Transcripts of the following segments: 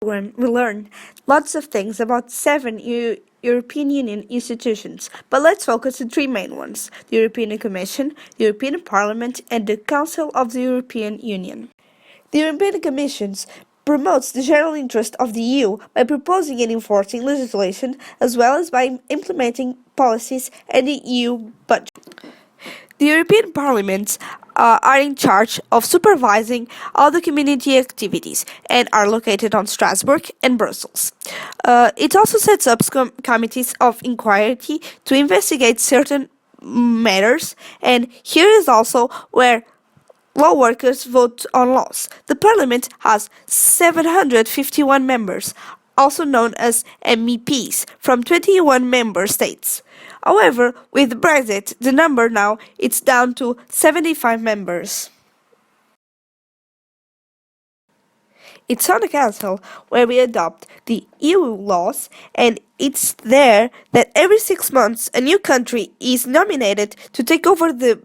Program, we learned lots of things about seven European Union institutions, but let's focus on three main ones: the European Commission, the European Parliament, and the Council of the European Union. The European Commission promotes the general interest of the EU by proposing and enforcing legislation as well as by implementing policies and the EU budget. The European Parliament are in charge of supervising all the community activities and are located on Strasbourg and Brussels. It also sets up committees of inquiry to investigate certain matters, and here is also where law workers vote on laws. The Parliament has 751 members, also known as MEPs, from 21 member states. However, with Brexit, the number now is down to 75 members. It's on the Council where we adopt the EU laws, and it's there that every 6 months a new country is nominated to take over the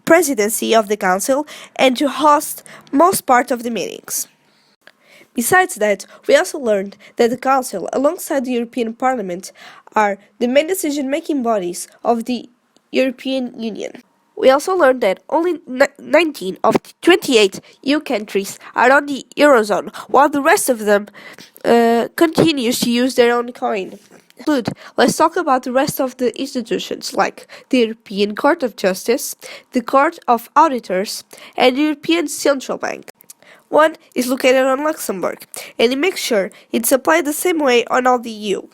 presidency of the Council and to host most part of the meetings. Besides that, we also learned that the Council, alongside the European Parliament, are the main decision-making bodies of the European Union. We also learned that only 19 of the 28 EU countries are on the Eurozone, while the rest of them continues to use their own coin. Let's talk about the rest of the institutions, like the European Court of Justice, the Court of Auditors, and the European Central Bank. One is located on Luxembourg, and it makes sure it's applied the same way on all the EU.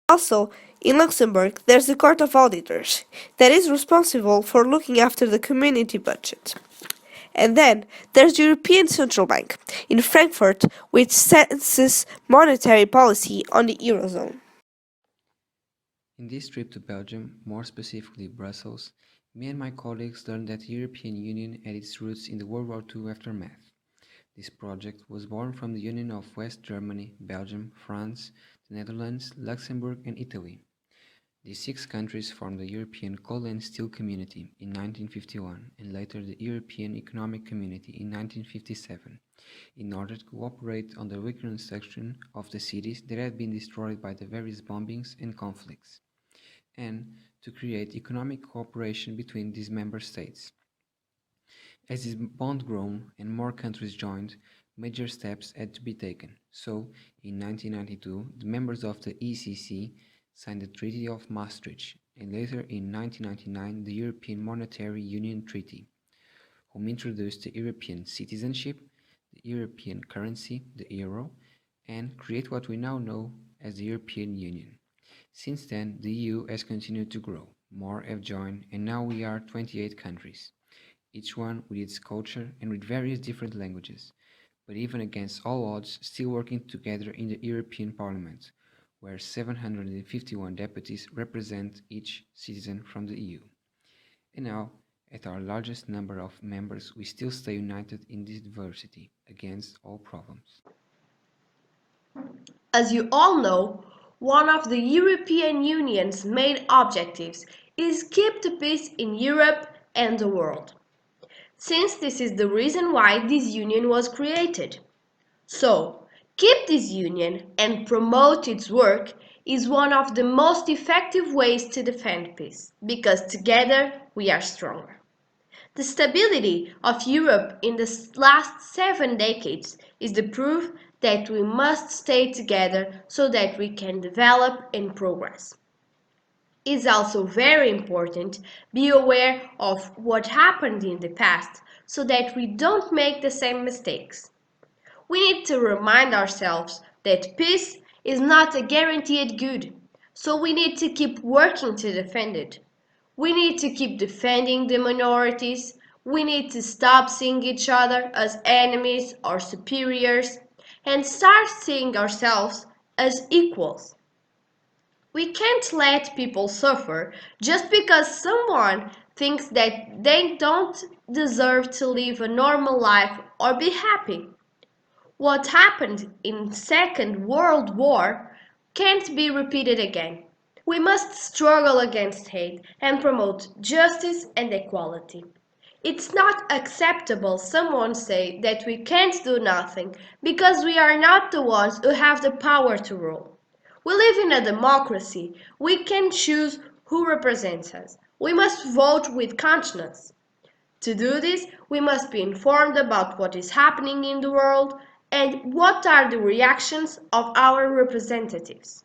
Also, in Luxembourg, there's the Court of Auditors, that is responsible for looking after the community budget. And then there's the European Central Bank in Frankfurt, which sets monetary policy on the Eurozone. In this trip to Belgium, more specifically Brussels, me and my colleagues learned that the European Union had its roots in the World War II aftermath. This project was born from the union of West Germany, Belgium, France, the Netherlands, Luxembourg and Italy. These 6 countries formed the European Coal and Steel Community in 1951 and later the European Economic Community in 1957 in order to cooperate on the reconstruction of the cities that had been destroyed by the various bombings and conflicts, and to create economic cooperation between these member states. As this bond grew and more countries joined, major steps had to be taken. So, in 1992, the members of the ECC signed the Treaty of Maastricht, and later in 1999 the European Monetary Union Treaty, whom introduced the European citizenship, the European currency, the euro, and create what we now know as the European Union. Since then, the EU has continued to grow. More have joined, and now we are 28 countries, each one with its culture and with various different languages, but even against all odds, still working together in the European Parliament, where 751 deputies represent each citizen from the EU. And now, at our largest number of members, we still stay united in this diversity, against all problems. As you all know, one of the European Union's main objectives is keep the peace in Europe and the world, since this is the reason why this union was created. So, keep this union and promote its work is one of the most effective ways to defend peace, because together we are stronger. The stability of Europe in the last 7 decades is the proof that we must stay together so that we can develop and progress. It's also very important be aware of what happened in the past so that we don't make the same mistakes. We need to remind ourselves that peace is not a guaranteed good, so we need to keep working to defend it. We need to keep defending the minorities. We need to stop seeing each other as enemies or superiors and start seeing ourselves as equals. We can't let people suffer just because someone thinks that they don't deserve to live a normal life or be happy. What happened in Second World War can't be repeated again. We must struggle against hate and promote justice and equality. It's not acceptable, someone say, that we can't do nothing because we are not the ones who have the power to rule. We live in a democracy. We can choose who represents us. We must vote with conscience. To do this, we must be informed about what is happening in the world and what are the reactions of our representatives.